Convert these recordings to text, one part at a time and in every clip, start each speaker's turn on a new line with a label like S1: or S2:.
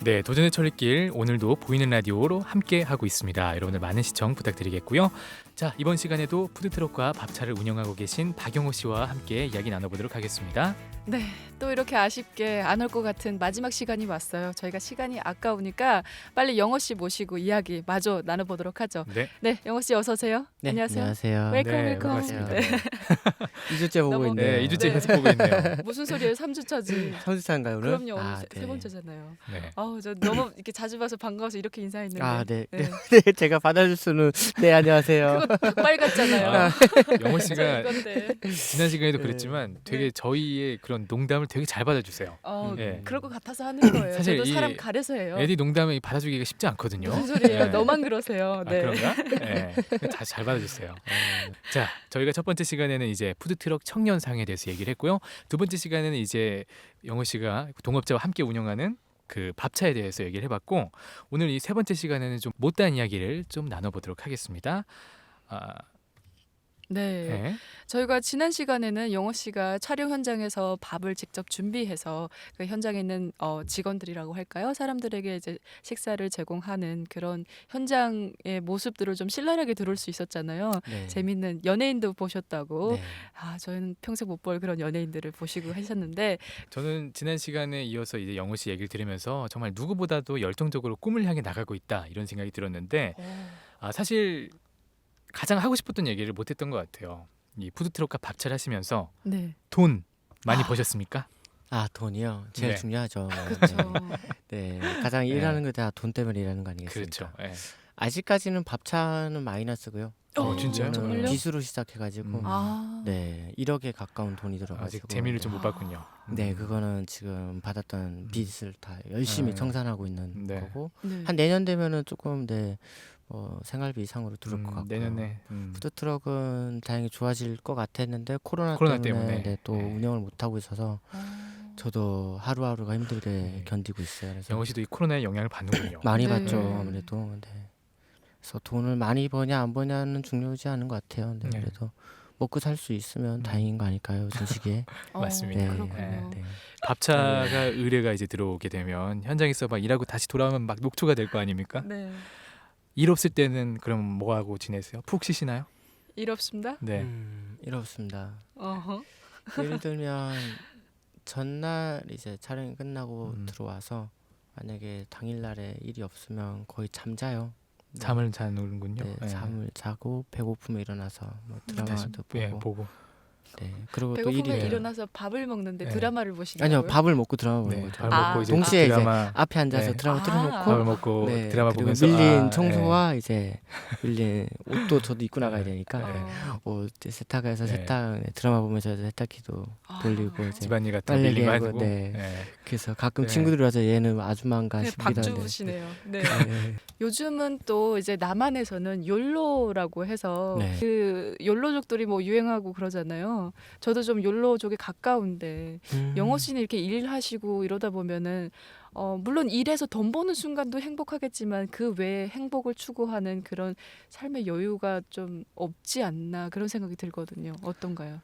S1: 네, 도전의 철길 오늘도 보이는 라디오로 함께 하고 있습니다. 여러분들 많은 시청 부탁드리겠고요. 자, 이번 시간에도 푸드트럭과 밥차를 운영하고 계신 박영호 씨와 함께 이야기 나눠보도록 하겠습니다.
S2: 네, 또 이렇게 아쉽게 안 올 것 같은 마지막 시간이 왔어요. 저희가 시간이 아까우니까 빨리 영호 씨 모시고 이야기 마저 나눠보도록 하죠.
S1: 네,
S2: 네, 영호 씨 어서 오세요.
S3: 네,
S2: 안녕하세요.
S3: 안녕하세요.
S2: 웰컴
S1: 네,
S2: 웰컴.
S1: 반갑습니다.
S2: 네.
S3: 2주째 보고
S2: 너무-
S3: 있네요.
S1: 네, 2주째
S2: 네.
S1: 계속 보고 있네요.
S2: 무슨 소리예요? 3주차지.
S3: 선수차인가요 오늘?
S2: 그럼요. 오늘 세
S3: 네.
S2: 번째잖아요.
S1: 네.
S2: 아우, 저 너무 이렇게 자주 봐서 반가워서 이렇게 인사했는데.
S3: 아, 네.
S2: 네.
S3: 네, 제가 받아줄 수는 네, 안녕하세요.
S2: 그거 닭발 같잖아요.
S1: 아, 영호
S2: 저
S1: 씨가
S2: 이건데.
S1: 지난 시간에도
S3: 네.
S1: 그랬지만 되게 저희의 그런 농담을 되게 잘 받아주세요.
S2: 네.
S1: 예.
S2: 그럴 것 같아서 하는 거예요.
S1: 사실
S2: 저도
S1: 이
S2: 사람 가려서예요.
S1: 에디 농담을 받아주기가 쉽지 않거든요.
S2: 무슨 소리예요?
S1: 예.
S2: 너만 그러세요.
S1: 아,
S2: 네.
S1: 그런가? 네. 잘 받아주세요. 자, 저희가 첫 번째 시간에는 이제 푸드트럭 청년상에 대해서 얘기를 했고요. 두 번째 시간에는 이제 영호 씨가 동업자와 함께 운영하는 그 밥차에 대해서 얘기를 해봤고, 오늘 이 세 번째 시간에는 좀 못다한 이야기를 좀 나눠보도록 하겠습니다.
S2: 네.
S1: 네.
S2: 저희가 지난 시간에는 영호 씨가 촬영 현장에서 밥을 직접 준비해서 그 현장에 있는 직원들이라고 할까요? 사람들에게 이제 식사를 제공하는 그런 현장의 모습들을 좀 신랄하게 들을 수 있었잖아요.
S3: 네.
S2: 재밌는 연예인도 보셨다고.
S3: 네.
S2: 아, 저는 평생 못 볼 그런 연예인들을 보시고 하셨는데,
S1: 저는 지난 시간에 이어서 이제 영호 씨 얘기를 들으면서 정말 누구보다도 열정적으로 꿈을 향해 나가고 있다 이런 생각이 들었는데, 사실 가장 하고 싶었던 얘기를 못했던 것 같아요. 이 푸드트럭과 밥차를 하시면서
S2: 네,
S1: 돈 많이 버셨습니까?
S3: 아, 돈이요. 제일
S1: 네.
S3: 중요하죠.
S2: 그렇죠.
S3: 네. 가장
S1: 네.
S3: 일하는 게 다 돈 때문에 일하는 거 아니겠습니까?
S1: 그렇죠. 예.
S3: 아직까지는 밥차는 마이너스고요.
S1: 진짜요?
S2: 정말요?
S3: 기수로 시작해가지고
S2: 아,
S3: 네 1억에 가까운 돈이 들어가지고
S1: 아직 재미를 좀 못 봤군요.
S3: 네, 그거는 지금 받았던 빚을 다 열심히
S1: 네.
S3: 청산하고 있는
S1: 네.
S3: 거고
S2: 네.
S3: 한 내년 되면은 조금 생활비 이상으로 들어올 것 같고요.
S1: 내년에
S3: 푸드트럭은 다행히 좋아질 것 같았는데 코로나
S1: 코로나
S3: 때문에
S1: 때문에.
S3: 네, 또
S1: 네.
S3: 운영을 못 하고 있어서
S2: 아,
S3: 저도 하루하루가 힘들게
S1: 네.
S3: 견디고 있어요. 그래서
S1: 영호 씨도 이 코로나의 영향을 받는군요.
S3: 많이
S2: 네.
S3: 받죠 아무래도. 네. 그래서 돈을 많이 버냐 안 버냐는 중요하지 않은 것 같아요. 네,
S1: 네.
S3: 그래도 먹고 살 수 있으면 다행인 거 아닐까요, 요즘 시기에?
S1: 맞습니다.
S3: 네,
S2: 그렇군요.
S3: 네.
S1: 밥차가 의뢰가 이제 들어오게 되면 현장에서 막 일하고 다시 돌아오면 막 녹초가 될 거 아닙니까?
S2: 네.
S1: 일 없을 때는 그럼 뭐 하고 지내세요? 푹 쉬시나요?
S2: 일 없습니다.
S1: 네.
S3: 이렇습니다.
S2: 어허.
S3: 예를 들면 전날 이제 촬영이 끝나고
S1: 음.
S3: 들어와서 만약에 당일날에 일이 없으면 거의 잠자요. 네.
S1: 잠을 자는군요.
S3: 네,
S1: 예.
S3: 잠을 자고 배고프면 일어나서 뭐
S1: 다시
S3: 드라마도 보고.
S1: 보고.
S3: 네. 그리고 또
S2: 배고프면
S3: 일이
S2: 일어나서 밥을 먹는데
S1: 네.
S2: 드라마를 보신다고요?
S3: 아니요, 밥을 먹고 드라마 보는
S1: 네.
S3: 거죠.
S1: 밥
S2: 아.
S1: 먹고 이제
S3: 동시에 이제
S1: 드라마
S3: 앞에 앉아서
S1: 네.
S3: 드라마
S2: 아.
S3: 틀어놓고
S1: 밥을 먹고
S3: 네,
S1: 드라마
S3: 그리고
S1: 보면서
S3: 밀린
S1: 아,
S3: 청소와 이제 밀린 옷도 저도 입고 나가야 되니까
S1: 네.
S3: 옷 이제 세탁해서
S1: 네.
S3: 세탁 드라마 보면서 세탁기도
S2: 아.
S3: 돌리고 이제
S1: 집안일 같은
S3: 빨래
S1: 밀림
S3: 하고,
S1: 하고.
S3: 네.
S1: 예.
S3: 그래서 가끔
S1: 네.
S3: 친구들이 와서 얘는 아줌마인가
S2: 네,
S3: 싶기도 한데
S2: 박주부시네요. 네.
S3: 네.
S2: 요즘은 또 이제 남한에서는 욜로라고 해서
S3: 네.
S2: 그 욜로족들이 뭐 유행하고 그러잖아요. 저도 좀 욜로족에 가까운데 영호 씨는 이렇게 일하시고 이러다 보면은 물론 일해서 돈 버는 순간도 행복하겠지만 그 외에 행복을 추구하는 그런 삶의 여유가 좀 없지 않나 그런 생각이 들거든요. 어떤가요?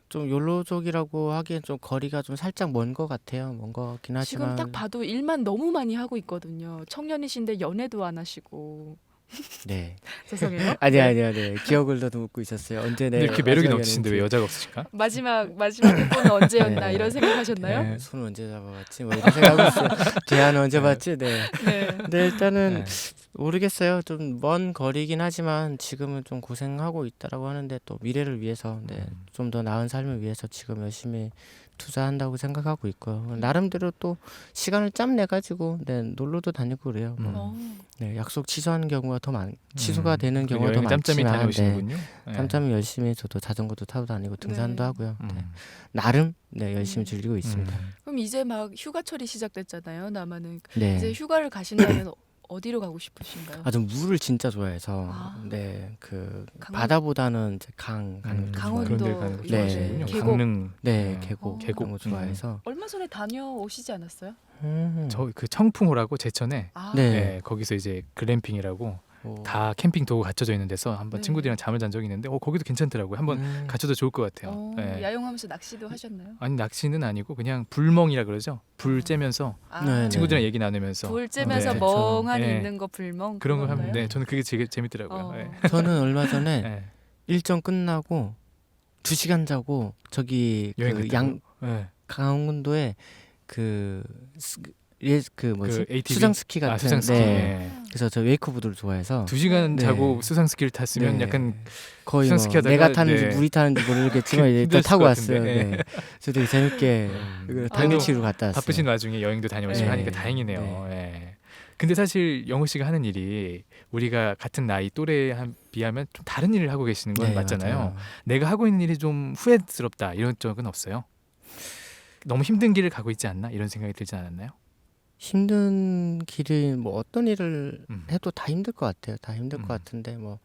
S3: 좀 욜로족이라고 하기엔 좀 거리가 좀 살짝 먼 것 같아요. 먼 것 같긴
S2: 지금
S3: 하지만
S2: 딱 봐도 일만 너무 많이 하고 있거든요. 청년이신데 연애도 안 하시고
S3: 네.
S2: 죄송해요.
S3: 아니요. 네. 기억을 더듬고 있었어요. 언제
S1: 근데
S3: 내
S1: 이렇게 매력이
S3: 마지막
S1: 넘치신데 왜
S3: 연애인지.
S1: 여자가 없으실까?
S2: 마지막 뽀뽀는 언제였나
S3: 네.
S2: 이런 생각하셨나요?
S1: 네.
S3: 손을 언제 잡아봤지? 뭐 이런 생각하고 있어요. 대화는 언제
S1: 네.
S3: 봤지? 네.
S2: 네.
S3: 근데 일단은
S1: 네.
S3: 모르겠어요. 좀 먼 거리긴 하지만 지금은 좀 고생하고 있다라고 하는데 또 미래를 위해서 좀 더 나은 삶을 위해서 지금 열심히 투자한다고 생각하고 있고요. 나름대로 또 시간을 짬 내 가지고 놀러도 다니고 그래요. 뭐.
S2: 어.
S3: 네, 약속 취소하는 경우가 더 취소가 되는
S1: 그
S3: 경우가 더
S1: 여행 짬짬이
S3: 많지만
S1: 다녀오시는군요. 네.
S3: 짬짬이 열심히 저도 자전거도 타고 다니고 등산도
S2: 네.
S3: 하고요. 네.
S1: 음.
S3: 나름 열심히 즐기고 있습니다.
S2: 그럼 이제 막 휴가철이 시작됐잖아요. 남한은
S3: 네.
S2: 이제 휴가를 가신다면 어디로 가고 싶으신가요?
S3: 좀 물을 진짜 좋아해서
S2: 아.
S3: 그
S2: 강원-
S3: 바다보다는 이제 강 가는 걸
S2: 강원도
S1: 그런 데 가는 거
S3: 네.
S1: 좋아하시는군요.
S2: 계곡.
S1: 강릉.
S3: 네,
S1: 네.
S3: 계곡
S2: 계곡.
S3: 그런 거 좋아해서
S2: 얼마 전에 다녀오시지 않았어요?
S1: 저 그 청풍호라고 제천에
S2: 아,
S3: 네.
S1: 네, 거기서 이제 글램핑이라고 다 캠핑 도구 갖춰져 있는 데서 한번
S2: 네.
S1: 친구들이랑 잠을 잔 적이 있는데 거기도 괜찮더라고요. 한번 갖춰도 좋을 것 같아요.
S2: 야영하면서 낚시도 하셨나요?
S1: 아니 낚시는 아니고 그냥 불멍이라 그러죠. 불 쬐면서
S3: 네, 네.
S1: 친구들이랑 얘기 나누면서
S2: 불 쬐면서
S1: 네.
S2: 멍하니
S1: 네.
S2: 있는 거 불멍
S1: 그런 걸
S2: 그건가요?
S1: 하면 네, 저는 그게 되게 재밌더라고요.
S2: 어.
S1: 네.
S3: 저는 얼마 전에
S1: 네.
S3: 일정 끝나고 2시간 자고 저기
S1: 여행
S3: 그
S1: 갔다고요?
S3: 양
S1: 네.
S3: 강원도에 그 뭐지
S1: 그 ATV?
S3: 수상 스키 같은
S1: 수상 스키.
S3: 네.
S1: 네.
S3: 그래서 저 웨이크보드를 좋아해서
S1: 2시간
S3: 네.
S1: 자고 수상 스키를 탔으면
S3: 네.
S1: 약간
S3: 거의
S1: 수상
S3: 뭐
S1: 스키 하다가,
S3: 내가 타는지
S1: 네.
S3: 물이 타는지 모르겠지만 이제 일단
S1: 힘드실
S3: 타고
S1: 것
S3: 왔어요.
S1: 같은데.
S3: 네. 그래서 되게 재밌게 그 당일치기로 갔다 왔어요.
S1: 바쁘신 와중에 여행도 다녀오시고
S3: 네.
S1: 하니까 다행이네요.
S3: 네.
S1: 예. 근데 사실 영호 씨가 하는 일이 우리가 같은 나이 또래에 비하면 좀 다른 일을 하고 계시는 건
S3: 네,
S1: 맞잖아요.
S3: 맞아요.
S1: 내가 하고 있는 일이 좀 후회스럽다 이런 적은 없어요? 너무 힘든 길을 가고 있지 않나 이런 생각이 들지 않았나요?
S3: 힘든 길이 뭐 어떤 일을
S1: 음.
S3: 해도 다 힘들 것 같아요. 다 힘들 것 같은데 뭐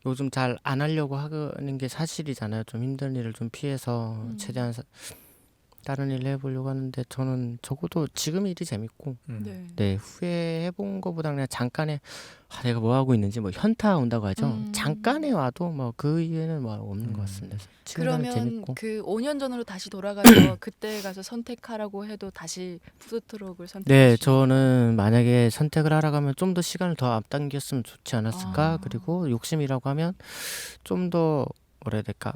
S3: 요즘 잘 안 하려고 하는 게 사실이잖아요. 좀 힘든 일을 좀 피해서 최대한 다른 일을 해보려고 하는데 저는 적어도 지금 일이 재밌고
S2: 네.
S3: 네 후회해본 거보다는 그냥 잠깐에 내가 뭐 하고 있는지 뭐 현타 온다고 하죠. 잠깐에 와도 뭐 그 이후에는 뭐 없는 것 같습니다. 지금은
S2: 그러면
S3: 재밌고
S2: 그 5년 전으로 다시 돌아가서 그때 가서 선택하라고 해도 다시 푸드트럭을 선택하시죠?
S3: 네, 저는 만약에 선택을 하라고 하면 좀 더 시간을 더 앞당겼으면 좋지 않았을까.
S2: 아.
S3: 그리고 욕심이라고 하면 좀 더 뭐라 해야 될까.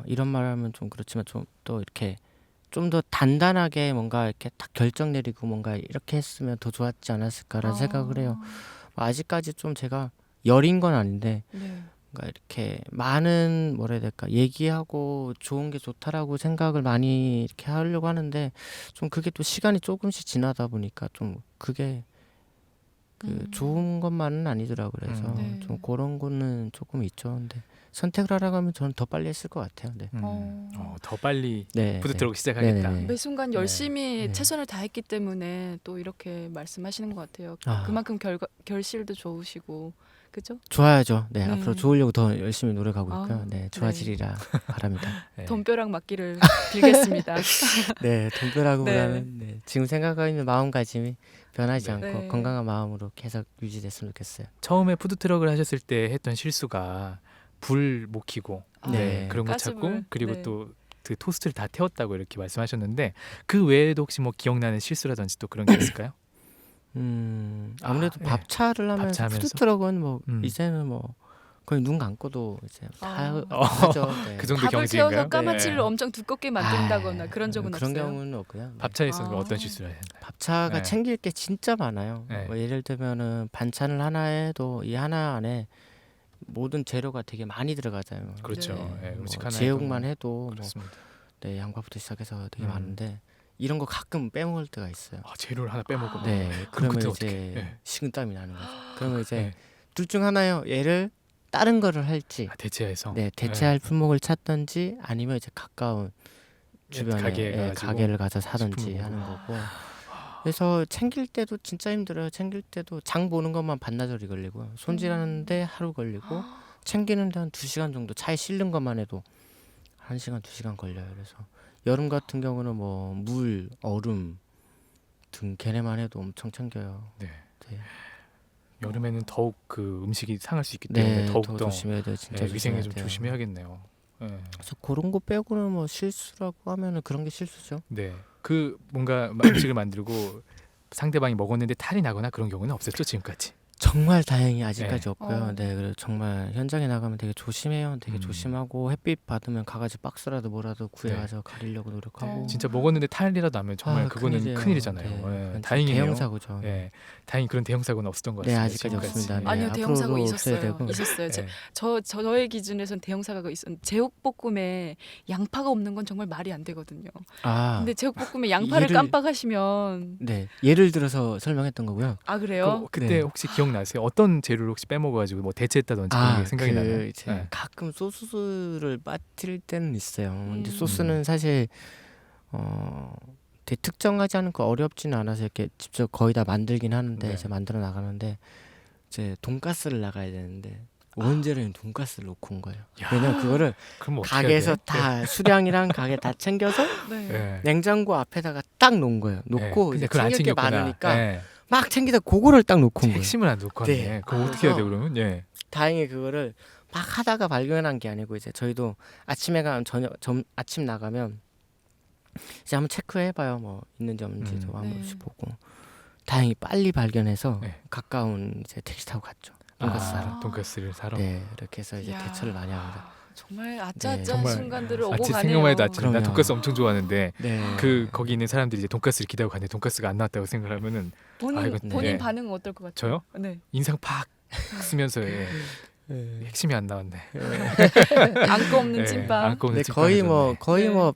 S3: 이런 말하면 좀 그렇지만 좀 더 이렇게 좀 더 단단하게 뭔가 이렇게 딱 결정 내리고 뭔가 이렇게 했으면 더 좋았지 않았을까라는 생각을 해요. 아직까지 좀 제가 여린 건 아닌데
S2: 네.
S3: 뭔가 이렇게 많은 뭐라 해야 될까 얘기하고 좋은 게 좋다라고 생각을 많이 이렇게 하려고 하는데 좀 그게 또 시간이 조금씩 지나다 보니까 좀 그게 그 좋은 것만은 아니더라고요. 그래서
S2: 네.
S3: 좀 그런 거는 조금 있죠. 근데 선택을 하라고 하면 저는 더 빨리 했을 것 같아요. 네.
S1: 더 빨리
S3: 네.
S1: 푸드트럭 시작하겠다.
S3: 네네네.
S2: 매 순간 열심히
S3: 네.
S2: 최선을 다했기 때문에 또 이렇게 말씀하시는 것 같아요.
S3: 아.
S2: 그만큼 결실도 좋으시고 그죠?
S3: 좋아야죠. 네,
S2: 네.
S3: 앞으로 좋으려고 더 열심히 노력하고
S2: 아,
S3: 있고요. 네, 좋아지리라 바랍니다.
S1: 네.
S2: 돈벼락 맞기를 빌겠습니다.
S3: 네, 돈벼락보다는 네, 지금 생각하고 있는 마음가짐이 변하지
S1: 네.
S3: 않고
S2: 네.
S3: 건강한 마음으로 계속 유지됐으면 좋겠어요.
S1: 처음에 푸드트럭을 하셨을 때 했던 실수가 불 못 켜고
S3: 네.
S1: 그런 거
S2: 가스불.
S1: 찾고 그리고
S2: 네.
S1: 또 그 토스트를 다 태웠다고 이렇게 말씀하셨는데 그 외에도 혹시 뭐 기억나는 실수라든지 또 그런 게 있을까요?
S3: 아무래도
S1: 네.
S3: 밥차를 하면서
S1: 밥차하면서?
S3: 푸드트럭은 뭐
S1: 음.
S3: 이제는 뭐 거의 눈 감고도 이제 다
S2: 아.
S3: 하죠. 네.
S1: 그 정도
S2: 밥을
S1: 경지인가요?
S2: 태워서 까마치를
S1: 네.
S2: 엄청 두껍게 만든다거나
S3: 아,
S2: 그런 적은
S3: 그런
S2: 없어요.
S3: 경우는 없고요. 네.
S1: 밥차에서는
S2: 아.
S1: 어떤 실수를 하셨나요?
S3: 밥차가
S1: 네.
S3: 챙길 게 진짜 많아요.
S1: 네.
S3: 뭐 예를 들면은 반찬을 하나 해도 이 하나 안에 모든 재료가 되게 많이 들어가잖아요.
S1: 그렇죠.
S2: 네.
S1: 예,
S3: 뭐
S1: 음식 하나
S3: 제육만
S1: 해도
S3: 해도 뭐
S1: 그렇습니다.
S3: 네, 양파부터 시작해서 되게
S1: 음.
S3: 많은데 이런 거 가끔 빼먹을 때가 있어요.
S1: 재료를 하나 빼먹고
S3: 네,
S1: 그럼
S3: 그러면
S1: 그때
S3: 이제
S1: 어떻게? 네.
S3: 식은땀이 나는 거죠. 그러면 이제
S1: 네.
S3: 둘 중 하나요. 얘를 다른 거를 할지,
S1: 대체해서
S3: 네, 대체할 품목을 찾든지 아니면 이제 가까운 주변에
S1: 가게에 가가지고
S3: 가게를 가서 사든지
S1: 식품을
S3: 하는
S1: 먹고.
S3: 거고. 그래서 챙길 때도 진짜 힘들어요. 챙길 때도 장 보는 것만 반나절이 걸리고요. 손질하는데 하루 걸리고 챙기는데 한 2시간 정도 차에 실는 것만 해도 1시간, 2시간 걸려요. 그래서 여름 같은 경우는 뭐 물, 얼음 등 걔네만 해도 엄청 챙겨요.
S1: 네.
S3: 네.
S1: 여름에는 더욱 그 음식이 상할 수 있기 때문에
S3: 네, 더
S1: 더욱 더
S3: 조심해야 돼요. 진짜
S1: 위생에
S3: 조심해야
S1: 좀
S3: 돼요.
S1: 조심해야겠네요. 네.
S3: 그래서 그런 거 빼고는 뭐 실수라고 하면은 그런 게 실수죠.
S1: 네. 그 뭔가 음식을 만들고 상대방이 먹었는데 탈이 나거나 그런 경우는 없었죠 지금까지.
S3: 정말 다행히 아직까지
S1: 네.
S3: 없고요. 네, 그래서 정말 현장에 나가면 되게 조심해요. 되게
S1: 음.
S3: 조심하고 햇빛 받으면 가가지고 박스라도 뭐라도 구해가서
S1: 네.
S3: 가리려고 노력하고.
S1: 진짜 먹었는데 탈이라도 나면 정말
S3: 아,
S1: 그거는
S3: 큰일이에요.
S1: 큰일이잖아요.
S3: 네,
S1: 예,
S3: 그건
S1: 다행이네요.
S3: 대형 사고죠.
S1: 예, 다행히 그런 대형 사고는 없었던 것
S3: 네,
S1: 같습니다.
S3: 아직까지
S1: 지금까지.
S3: 없습니다. 네,
S2: 아니요, 대형 사고
S3: 앞으로도 없어야
S2: 있었어요.
S3: 되고.
S2: 있었어요.
S1: 예.
S2: 저의 기준에선 대형 사고가 있었는데 제육볶음에 양파가 없는 건 정말 말이 안 되거든요.
S3: 아,
S2: 근데 제육볶음에 양파를
S3: 얘를-
S2: 깜빡하시면
S3: 네, 예를 들어서 설명했던 거고요.
S2: 아 그래요?
S1: 그때
S3: 네.
S1: 혹시 기억나세요? 어떤 재료를 혹시 빼먹어가지고 뭐 대체했다든지 그런 게 생각이 나요?
S3: 이제
S1: 네.
S3: 가끔 소스를 빠뜨릴 때는 있어요. 근데
S2: 음.
S3: 소스는 사실 되게 특정하지 않고 어렵지는 않아서 이렇게 직접 거의 다 만들긴 하는데
S1: 네.
S3: 이제 만들어 나가는데 이제 돈가스를 나가야 되는데 원재료인 돈가스를 놓고 온 거예요.
S1: 야,
S3: 왜냐면 그거를
S1: 그럼 어떻게
S3: 가게에서
S1: 해야 돼?
S3: 다 수량이랑 가게 다 챙겨서
S2: 네.
S1: 예.
S3: 냉장고 앞에다가 딱 놓은 거예요. 놓고
S1: 근데
S3: 이제
S1: 그걸 안
S3: 챙길 게
S1: 챙겼구나.
S3: 많으니까
S1: 예.
S3: 막 챙기다 그거를 딱 놓고 온 거예요.
S1: 핵심을 안 놓고
S3: 네.
S1: 왔네. 그럼 어떻게 해야 돼
S3: 그래서
S1: 그러면? 예.
S3: 다행히 그거를 막 하다가 발견한 게 아니고 이제 저희도 아침에 가면 아침 나가면 이제 한번 체크해봐요. 뭐 있는지 없는지도 한
S2: 네.
S3: 번씩 보고 다행히 빨리 발견해서
S1: 네.
S3: 가까운 이제 택시 타고 갔죠. 돈가스 사러.
S1: 돈가스를 사러.
S3: 네, 이렇게 해서 이제
S2: 이야,
S3: 대처를 많이 합니다.
S2: 정말 아짜아짜한
S3: 정말
S2: 순간들을 오고
S1: 아침
S2: 가네요.
S1: 생각만 해도 아침 나
S3: 그럼요.
S1: 돈가스 엄청 좋아하는데
S3: 네.
S1: 그 거기 있는 사람들이 이제 돈가스를 기다리고 가는데 돈가스가 안 나왔다고 생각하면은
S2: 본인
S1: 이거
S2: 본인
S1: 네.
S2: 반응은 어떨 것 같아요?
S1: 저요?
S2: 네.
S1: 인상 팍 쓰면서 예.
S3: 네.
S1: 핵심이 안 나왔네.
S2: 안고 없는
S1: 예,
S2: 찐빵.
S1: 안고 없는
S3: 근데 거의 뭐
S1: 찐빵해졌네.
S3: 거의
S2: 네.
S3: 뭐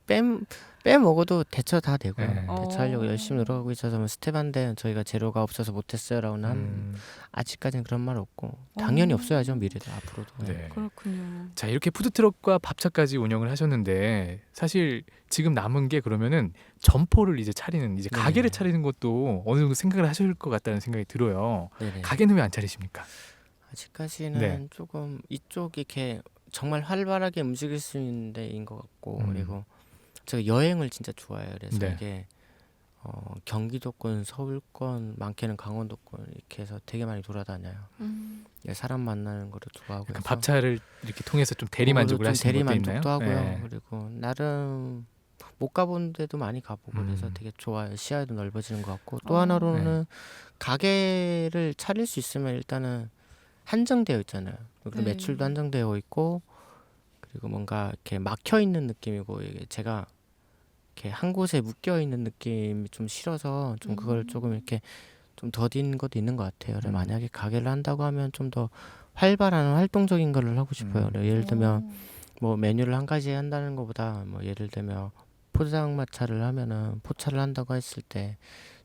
S3: 빼 먹어도 대처 다 되고요.
S1: 네.
S3: 대처하려고 열심히 노력하고 있어서 뭐 스텝한데 저희가 재료가 없어서 못했어요라고는 아직까지는 그런 말 없고 당연히 없어야죠 미래도 앞으로도.
S1: 네.
S2: 그렇군요.
S1: 자 이렇게 푸드트럭과 밥차까지 운영을 하셨는데 사실 지금 남은 게 그러면은 점포를 이제 차리는 이제
S3: 네.
S1: 가게를 차리는 것도 어느 정도 생각을 하실 것 같다는 생각이 들어요.
S3: 네네.
S1: 가게는 왜 안 차리십니까?
S3: 아직까지는
S1: 네.
S3: 조금 이쪽이 이렇게 정말 활발하게 움직일 수 있는 데인 것 같고 그리고 제가 여행을 진짜 좋아해요. 그래서
S1: 네.
S3: 이게 경기도권, 서울권, 많게는 강원도권 이렇게 해서 되게 많이 돌아다녀요. 예, 사람 만나는 거를 좋아하고
S1: 약간
S3: 해서
S1: 밥차를 이렇게 통해서 좀 대리 만족을
S3: 좀
S1: 하시는
S3: 대리
S1: 것도 있나요?
S3: 만족도 하고요.
S1: 네.
S3: 그리고 나름 못 가본 데도 많이 가보고 그래서
S1: 음.
S3: 되게 좋아요. 시야도 넓어지는 것 같고 또
S2: 어.
S3: 하나로는 가게를 차릴 수 있으면 일단은 한정되어 있잖아요. 그리고
S2: 네.
S3: 매출도 한정되어 있고 그리고 뭔가 이렇게 막혀 있는 느낌이고 이게 제가 이렇게 한 곳에 묶여 있는 느낌이 좀 싫어서 좀 그걸 조금 이렇게 좀 더딘 것도 있는 것 같아요. 그래서 만약에 가게를 한다고 하면 좀 더 활발한 활동적인 거를 하고 싶어요. 예를 들면 뭐 메뉴를 한 가지 한다는 것보다 뭐 예를 들면 포장마차를 하면은 포차를 한다고 했을 때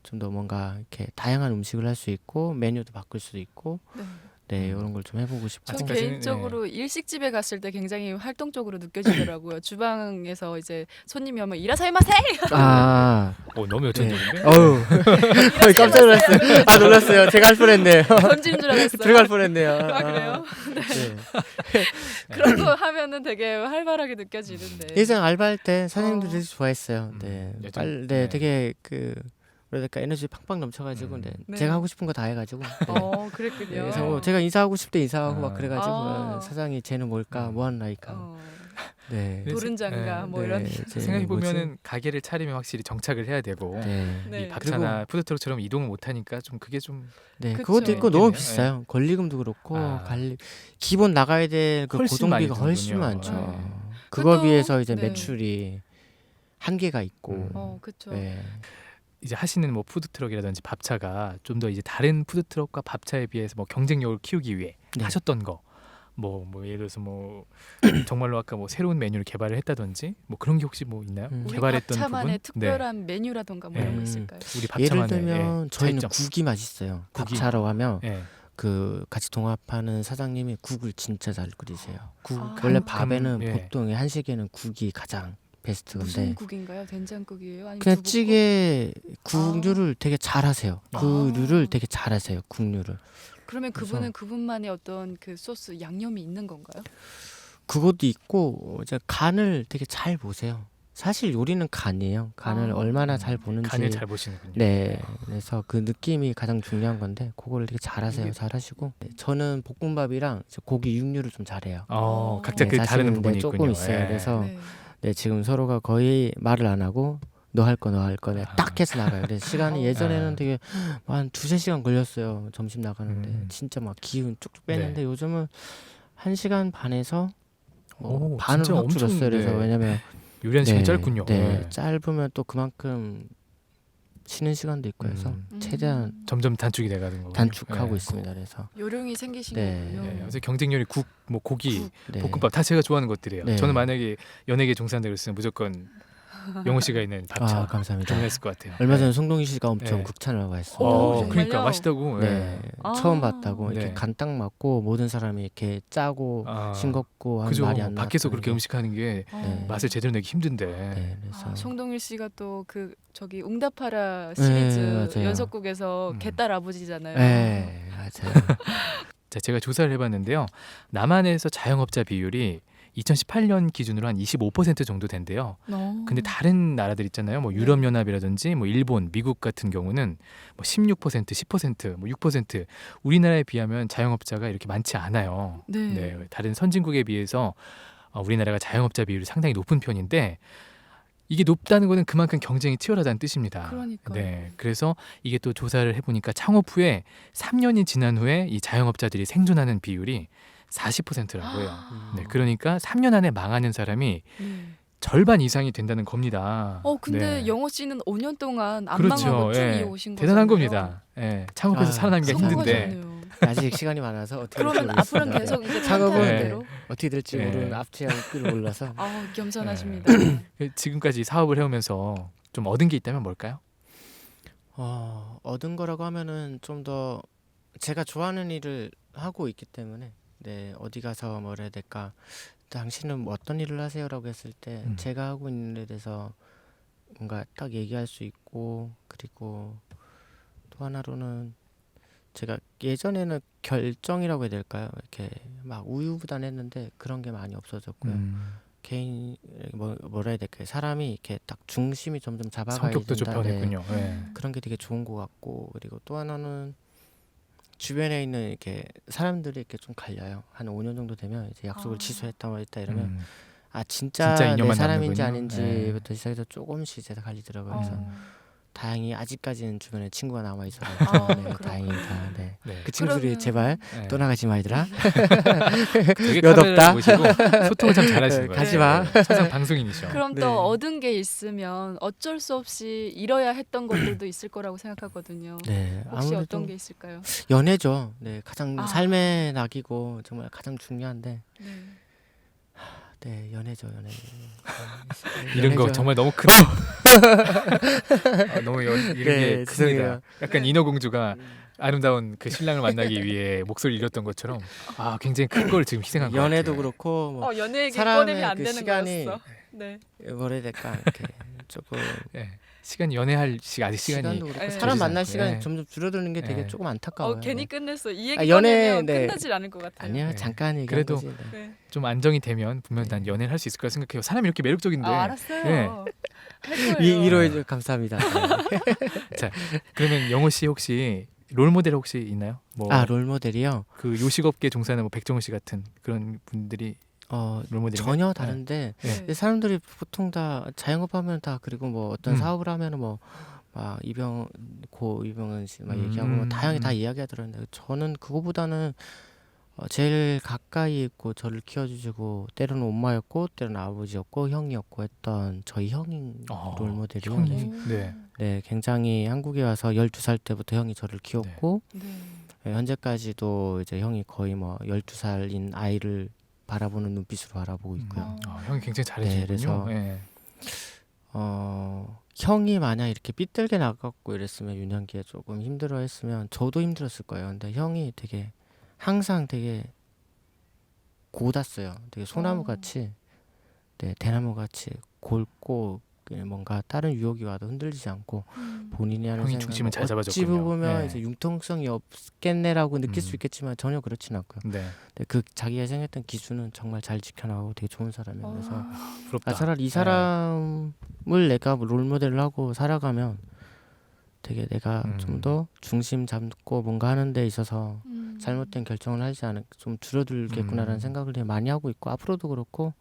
S3: 좀 더 뭔가 이렇게 다양한 음식을 할 수 있고 메뉴도 바꿀 수도 있고
S2: 네.
S3: 네 이런 걸 좀 해보고 싶고
S2: 저
S1: 아직까지는,
S2: 개인적으로 일식집에 갔을 때 굉장히 활동적으로 느껴지더라고요. 주방에서 이제 손님이 오면 이라사이마세
S3: 아
S1: 너무 열정적인데?
S3: 어우 깜짝 놀랐어요. 아 놀랐어요. 제가 할 뻔했네요.
S2: 던지는 줄 알았어요.
S3: 들어갈 뻔했네요.
S2: 아 그래요?
S3: 네.
S2: 그런 거 하면은 되게 활발하게 느껴지는데.
S3: 예전 알바할 때 사장님들이
S2: 어.
S3: 되게 좋아했어요. 네,
S1: 예전-
S3: 네,
S1: 네.
S3: 되게 그러니까 에너지 팡팡 넘쳐가지고 네.
S2: 네.
S3: 제가 하고 싶은 거 다 해가지고 네.
S2: 그랬군요.
S3: 네, 그래서 뭐 제가 인사하고 싶을 때 인사하고 막
S1: 아.
S3: 그래가지고
S2: 아.
S3: 사장이 쟤는 뭘까 뭐하는 아이까
S2: 어,
S3: 네.
S1: 네.
S2: 도른장가 뭐 이런.
S1: 생각해 보면은 가게를 차리면 확실히 정착을 해야 되고
S3: 네.
S2: 네.
S1: 이 밥차나 푸드트럭처럼 이동을 못 하니까 좀 그게 좀
S3: 네,
S2: 그쵸.
S3: 그것도 있고 너무
S1: 있겠네요.
S3: 비싸요. 권리금도 그렇고
S1: 아.
S3: 기본 나가야 될 그
S1: 훨씬 많이
S3: 고정비가 훨씬
S1: 드는군요.
S3: 많죠.
S1: 네.
S3: 그거
S2: 그것도-
S3: 비해서 이제
S2: 네.
S3: 매출이 한계가 있고
S2: 그렇죠.
S3: 네.
S1: 이제 하시는 뭐 푸드트럭이라든지 밥차가 좀 더 이제 다른 푸드트럭과 밥차에 비해서 뭐 경쟁력을 키우기 위해
S3: 네.
S1: 하셨던 거. 뭐 예를 들어서 뭐 정말로 아까 뭐 새로운 메뉴를 개발을 했다든지 뭐 그런 게 혹시 뭐 있나요?
S3: 음.
S2: 우리
S1: 개발했던
S2: 밥차만의
S1: 부분?
S2: 특별한 메뉴라던가 뭐 이런 거
S3: 음.
S2: 있을까요?
S1: 우리
S3: 예를
S1: 밥차만의
S3: 들면 저희는
S1: 차이점.
S3: 국이 맛있어요.
S1: 국이.
S3: 밥차로 하면
S1: 예.
S3: 그 같이 동업하는 사장님이 국을 진짜 잘 끓이세요.
S2: 아.
S3: 원래
S1: 감-
S3: 밥에는
S1: 예.
S3: 보통 한식에는 국이 가장 베스트
S2: 무슨
S3: 건데
S2: 국인가요? 된장국이에요? 아니면
S3: 그냥
S2: 두부국?
S3: 찌개 국류를 되게 잘하세요.
S2: 아.
S3: 그류를 되게 잘하세요. 국류를.
S2: 그러면
S3: 그래서-
S2: 그분은 그분만의 어떤 그 소스 양념이 있는 건가요?
S3: 그것도 있고 이제 간을 되게 잘 보세요. 사실 요리는 간이에요. 간을
S2: 아.
S3: 얼마나 잘 보는지.
S1: 간을 잘 보시는군요.
S3: 네, 그래서 그 느낌이 가장 중요한 건데 그거를 되게 잘하세요.
S1: 이게-
S3: 잘하시고 네, 저는 볶음밥이랑 이제 고기 육류를 좀 잘해요.
S1: 각자
S3: 네,
S1: 그 다른
S3: 사실은
S1: 부분이
S3: 조금
S1: 있군요.
S3: 있어요.
S1: 예.
S3: 그래서
S2: 네.
S3: 네, 지금 서로가 거의 말을 안 하고 너 할 거
S1: 아.
S3: 딱 해서 나가요. 그래서 시간이
S2: 어.
S3: 예전에는
S1: 아.
S3: 되게 한 2~3시간 걸렸어요. 점심 나가는데
S1: 음.
S3: 진짜 막 기운 쭉쭉 빼는데
S1: 네.
S3: 요즘은 1시간 반에서
S1: 오,
S3: 반으로
S1: 진짜
S3: 확
S1: 엄청,
S3: 줄었어요. 그래서
S1: 네.
S3: 왜냐면
S1: 요리하는 시간이
S3: 네,
S1: 짧군요.
S3: 네,
S1: 예.
S3: 짧으면 또 그만큼 쉬는 시간도 있고 해서 최대한
S1: 점점 단축이 돼가는 거군요.
S3: 단축하고
S1: 예.
S3: 있습니다. 그래서
S2: 요령이 생기신
S3: 네.
S2: 거군요.
S1: 예, 그래서 경쟁률이 국, 뭐 고기,
S2: 국.
S3: 네.
S1: 볶음밥 다 제가 좋아하는 것들이에요.
S3: 네.
S1: 저는 만약에 연예계 종사한다 그랬으면 무조건 영호 씨가 있는 밥차
S3: 아 감사합니다.
S1: 주문했을 것 같아요.
S3: 얼마 전에 송동희 씨가 엄청
S1: 네.
S3: 극찬을 하고 했어요.
S2: 정말요?
S1: 그러니까 맛있다고.
S3: 네,
S2: 아.
S3: 처음 봤다고 이렇게
S1: 네.
S3: 간 딱 맞고 모든 사람이 이렇게 짜고
S1: 아,
S3: 싱겁고 한
S1: 그죠.
S3: 말이 안 나.
S1: 밖에서 그렇게 음식하는 게
S3: 네.
S1: 맛을 제대로 내기 힘든데.
S3: 네, 그래서
S2: 송동일 씨가 또 그 저기 응답하라 시리즈
S3: 맞아요.
S2: 연속극에서
S1: 음.
S2: 개딸 아버지잖아요.
S3: 네, 맞아요.
S1: 자, 제가 조사를 해봤는데요. 남한에서 자영업자 비율이 2018년 기준으로 한 25% 정도 된대요. 근데 다른 나라들 있잖아요. 뭐 유럽 연합이라든지 뭐 일본, 미국 같은 경우는 뭐 16%, 10%, 뭐 6% 우리나라에 비하면 자영업자가 이렇게 많지 않아요.
S2: 네.
S1: 다른 선진국에 비해서 우리나라가 자영업자 비율이 상당히 높은 편인데 이게 높다는 거는 그만큼 경쟁이 치열하다는 뜻입니다.
S2: 그러니까요.
S1: 네, 그래서 이게 또 조사를 해보니까 창업 후에 3년이 지난 후에 이 자영업자들이 생존하는 비율이 40%라고요. 네, 그러니까 3년 안에 망하는 사람이
S2: 네.
S1: 절반 이상이 된다는 겁니다.
S2: 근데
S1: 네.
S2: 영호 씨는 5년 동안 안
S1: 그렇죠.
S2: 망하고 쭉
S1: 예.
S2: 이어오신 거잖아요.
S1: 대단한 겁니다. 예, 창업해서
S3: 아,
S1: 살아남기가 힘든데
S2: 성공하셨네요.
S3: 아직 시간이 많아서 어떻게 될지
S2: 그러면 앞으로는
S3: 모르겠습니다.
S2: 계속 이제
S3: 창업은
S2: 탄탄한
S1: 네.
S2: 대로.
S3: 어떻게 될지
S1: 네.
S3: 모르는 앞뒤를 몰라서
S2: 겸손하십니다.
S1: 지금까지 사업을 해오면서 좀 얻은 게 있다면 뭘까요?
S3: 얻은 거라고 하면은 좀 더 제가 좋아하는 일을 하고 있기 때문에 네, 어디 가서 뭐라 해야 될까 당신은 뭐 어떤 일을 하세요라고 했을 때 제가 하고 있는 일에 대해서 뭔가 딱 얘기할 수 있고 그리고 또 하나로는 제가 예전에는 결정이라고 해야 될까요? 이렇게 막 우유부단했는데 그런 게 많이 없어졌고요. 개인 뭐라 해야 될까요? 사람이 이렇게 딱 중심이 점점 잡아가야
S1: 성격도 좀
S3: 된다. 네.
S1: 변했군요. 예.
S3: 그런 게 되게 좋은 것 같고 그리고 또 하나는 주변에 있는 이렇게 사람들이 이렇게 좀 갈려요. 한 5년 정도 되면 이제 약속을 취소했다 뭐 했다 이러면 진짜
S1: 진짜
S3: 내
S1: 인연만
S3: 사람인지
S1: 남는군요.
S3: 아닌지부터 시작해서 조금씩 이제 갈리더라고요. 그래서 다행히 아직까지는 주변에 친구가 남아 있어서 네,
S2: 그렇구나.
S3: 다행이다. 네.
S1: 네.
S3: 그 친구들이
S2: 그러면-
S3: 제발
S1: 네.
S3: 떠나가지 마 얘들아.
S1: 되게
S3: 몇
S1: 카메라를
S3: 없다.
S1: 보시고 소통을 참 잘하시는 거예요.
S3: 가지 마.
S1: 천상 방송인이셔.
S2: 그럼
S3: 네.
S2: 또 얻은 게 있으면 어쩔 수 없이 잃어야 했던 것들도 있을 거라고 생각하거든요.
S3: 네,
S2: 혹시
S3: 아무래도
S2: 어떤 게 있을까요?
S3: 연애죠. 네, 가장
S2: 아.
S3: 삶의 낙이고 정말 가장 중요한데
S2: 네.
S3: 네, 연애죠, 연애.
S1: 이런 거
S3: 연애죠.
S1: 정말 너무 크다. 너무 이런
S3: 네,
S1: 게 큽니다.
S3: 죄송해요.
S1: 약간 인어공주가 아름다운 그 신랑을 만나기 위해 목소리를 잃었던 것처럼 굉장히 큰 걸 지금 희생한 것
S3: 연애도
S1: 같아요.
S3: 그렇고 뭐
S2: 연애 얘기
S3: 사람의
S2: 꺼내면 안
S3: 그
S2: 되는
S3: 시간이
S2: 거였어. 네.
S3: 뭐라 해야 될까 이렇게 조금
S1: 예. 시간 연애할 아직 시간이
S3: 시간도 그렇고
S2: 예.
S3: 사람 만날
S1: 길지
S3: 시간이
S1: 않고요.
S3: 점점 줄어드는 게 되게
S1: 예.
S3: 조금 안타까워요.
S2: 괜히
S3: 네.
S2: 끝냈어. 이
S3: 아,
S2: 얘기
S3: 연애,
S2: 꺼내면
S3: 네.
S2: 끝나질 않을 것 같아요.
S3: 아니요,
S1: 네.
S3: 잠깐 얘기한
S1: 그래도
S3: 거지. 네.
S2: 네.
S1: 좀 안정이 되면 분명 난 연애를 할 수 있을 거라 생각해요. 사람이 이렇게 매력적인데
S2: 알았어요.
S1: 네.
S2: 할 거예요.
S3: 위로해 줘 감사합니다. 네.
S1: 그러면 영호 씨 혹시 롤 모델 혹시 있나요? 뭐
S3: 롤 모델이요.
S1: 그 요식업계 종사하는 뭐 백종원 씨 같은 그런 분들이 롤 모델
S3: 전혀 다른데
S1: 네.
S3: 근데 사람들이 보통 다 자영업하면 다 그리고 뭐 어떤 사업을 하면은 뭐 막 이병헌 씨 막 얘기하고 뭐 다양하게 다 이야기하더라고요. 저는 그거보다는 제일 가까이 있고 저를 키워주시고 때로는 엄마였고 때로는 아버지였고 형이었고 했던 저희 형인 롤 모델이요.
S1: 형이 네.
S3: 네, 굉장히 한국에 와서 12살 때부터 형이 저를 키웠고
S2: 네.
S3: 현재까지도 이제 형이 거의 뭐 12살인 아이를 바라보는 눈빛으로 바라보고 있고요.
S1: 형이 굉장히
S3: 네,
S1: 잘해주군요.
S3: 그래서
S1: 네.
S3: 형이 만약 이렇게 삐뚤게 나갔고 이랬으면 유년기에 조금 힘들어했으면 저도 힘들었을 거예요. 근데 형이 되게 항상 되게 곧았어요. 되게 소나무 같이, 네, 대나무 같이 골고 뭔가 다른 유혹이 와도 흔들리지 않고 본인이 하는
S1: 형이
S3: 생각.
S1: 중심을 잘 잡아줬군요.
S3: 어찌 보면
S1: 네.
S3: 이제 융통성이 없겠네라고 느낄 수
S1: 음.
S3: 있겠지만 전혀 그렇진 않고요.
S1: 네.
S3: 근데 그 자기가 생각했던 기준은 정말 잘 지켜나가고 되게 좋은 사람이에요. 그래서
S1: 부럽다.
S3: 차라리 이
S1: 네.
S3: 사람을 내가 롤 모델을 하고 살아가면 되게 내가 좀 더 중심 잡고 뭔가 하는 데 있어서 잘못된 결정을 하지 않을 좀 줄어들겠구나라는 생각을 되게 많이 하고 있고 앞으로도 그렇고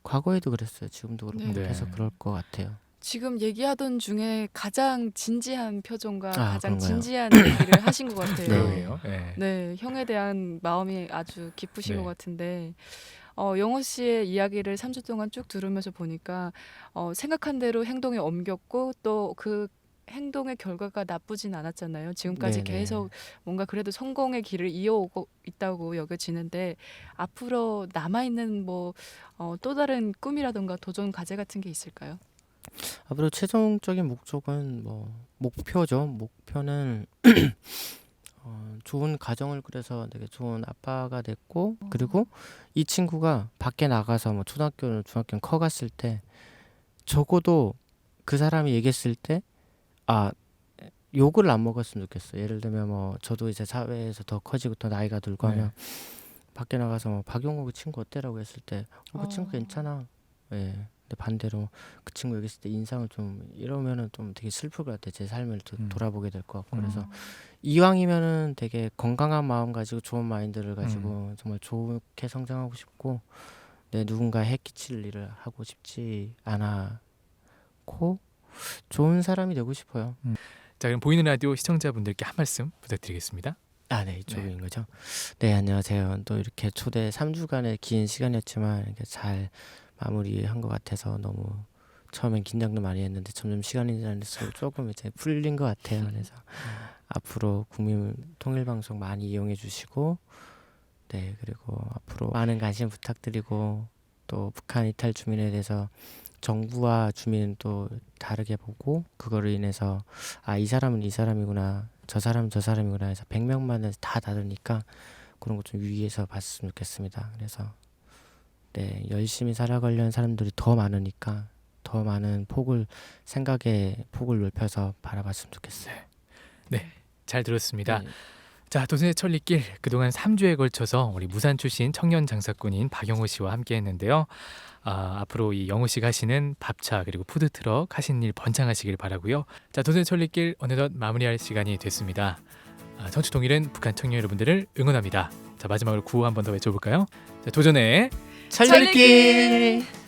S3: 과거에도 그랬어요. 지금도 그렇고
S2: 네.
S3: 그래서 그럴 것 같아요.
S2: 지금 얘기하던 중에 가장 진지한 표정과 가장
S3: 그런가요?
S2: 진지한 얘기를 하신 것 같아요.
S1: 그러게요. 네.
S2: 네, 형에 대한 마음이 아주 깊으신
S1: 네.
S2: 것 같은데 영호 씨의 이야기를 3주 동안 쭉 들으면서 보니까 생각한 대로 행동에 옮겼고 또 그 행동의 결과가 나쁘진 않았잖아요. 지금까지
S3: 네네.
S2: 계속 뭔가 그래도 성공의 길을 이어오고 있다고 여겨지는데 앞으로 남아있는 뭐 또 다른 꿈이라든가 도전 과제 같은 게 있을까요?
S3: 앞으로 최종적인 목적은 뭐 목표죠. 목표는 좋은 가정을 꾸려서 되게 좋은 아빠가 됐고 그리고 이 친구가 밖에 나가서 뭐 초등학교는 중학교는 커갔을 때 적어도 그 사람이 얘기했을 때 욕을 안 먹었으면 좋겠어. 예를 들면 뭐 저도 이제 사회에서 더 커지고 더 나이가 들고
S1: 네.
S3: 하면 밖에 나가서 뭐 박용호 그 친구 어때라고 했을 때 그 친구 괜찮아. 예. 근데 반대로 그 친구 여기 있을 때 인상을 좀 이러면은 좀 되게 슬플 것 같아. 제 삶을 돌아보게 될 것 같고. 그래서 이왕이면은 되게 건강한 마음 가지고 좋은 마인드를 가지고 정말 좋게 성장하고 싶고 누군가 해 끼칠 일을 하고 싶지 않고 좋은 사람이 되고 싶어요.
S1: 자, 그럼 보이는 라디오 시청자분들께 한 말씀 부탁드리겠습니다.
S3: 네, 이쪽인 거죠. 네, 안녕하세요. 또 이렇게 초대 3주간의 긴 시간이었지만 이렇게 잘 마무리한 것 같아서 너무 처음엔 긴장도 많이 했는데 점점 시간이 지날수록 조금 이제 풀린 것 같아요. 그래서 앞으로 국민 통일 방송 많이 이용해 주시고 네, 그리고 앞으로 많은 관심 부탁드리고 또 북한 이탈 주민에 대해서 정부와 주민은 또 다르게 보고 그거를 인해서 이 사람은 이 사람이구나 저 사람은 저 사람이구나 해서 100명만은 다 다르니까 그런 거 좀 유의해서 봤으면 좋겠습니다. 그래서 네, 열심히 살아가려는 사람들이 더 많으니까 더 많은 생각의 폭을 넓혀서 바라봤으면 좋겠어요.
S1: 잘 들었습니다.
S3: 네.
S1: 자, 도전의 천리길 그동안 3주에 걸쳐서 우리 무산 출신 청년 장사꾼인 박영호 씨와 함께했는데요. 앞으로 이 영호 씨가 하시는 밥차 그리고 푸드트럭 하시는 일 번창하시길 바라고요. 자, 도전의 천리길 어느덧 마무리할 시간이 됐습니다. 청취 통일은 북한 청년 여러분들을 응원합니다. 자, 마지막으로 구호 한 번 더 외쳐볼까요? 자, 도전의
S3: 천리길!